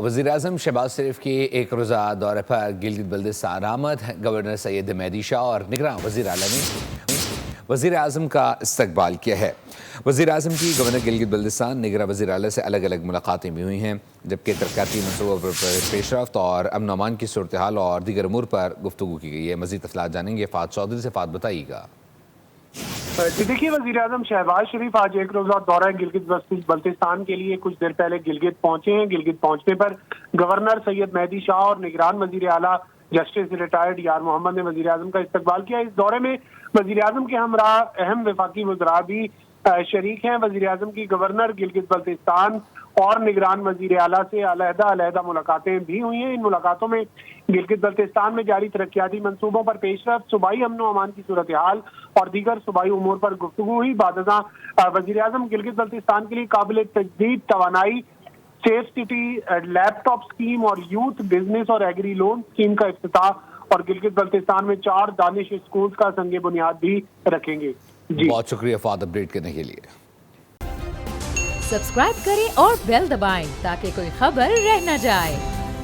وزیراعظم شہباز شریف کی ایک روزہ دورے پر گلگت بلتستان آمد. گورنر سید مہدی شاہ اور نگراں وزیر اعلیٰ نے وزیر اعظم کا استقبال کیا ہے. وزیر اعظم کی گورنر گلگت بلتستان نگراں وزیر اعلیٰ سے الگ الگ ملاقاتیں بھی ہوئی ہیں، جبکہ ترقیاتی منصوبوں پر پیش رفت اور امن و امان کی صورتحال اور دیگر امور پر گفتگو کی گئی ہے. مزید تفصیلات جانیں گے فہد چودھری سے. فہد بتائیے گا. دیکھیے، وزیر اعظم شہباز شریف آج ایک روزہ دورہ گلگت بلتستان کے لیے کچھ دیر پہلے گلگت پہنچے ہیں. گلگت پہنچنے پر گورنر سید مہدی شاہ اور نگران وزیر اعلیٰ جسٹس ریٹائرڈ یار محمد نے وزیر اعظم کا استقبال کیا. اس دورے میں وزیر اعظم کے ہمراہ اہم وفاقی وزراء بھی شریک ہیں. وزیر اعظم کی گورنر گلگت بلتستان اور نگران وزیر اعلیٰ سے علیحدہ ملاقاتیں بھی ہوئی ہیں. ان ملاقاتوں میں گلگت بلتستان میں جاری ترقیاتی منصوبوں پر پیش رفت، صوبائی امن و امان کی صورتحال اور دیگر صوبائی امور پر گفتگو ہوئی. بعد ازاں وزیر اعظم گلگت بلتستان کے لیے قابل تجدید توانائی، سیف سٹی لیپ ٹاپ اسکیم اور یوتھ بزنس اور ایگری لون اسکیم کا افتتاح اور گلگت بلتستان میں 4 دانش اسکولز کا سنگ بنیاد بھی رکھیں گے. بہت شکریہ فہد اپڈیٹ کرنے کے لیے. سبسکرائب کریں اور بیل دبائیں تاکہ کوئی خبر رہ نہ جائے.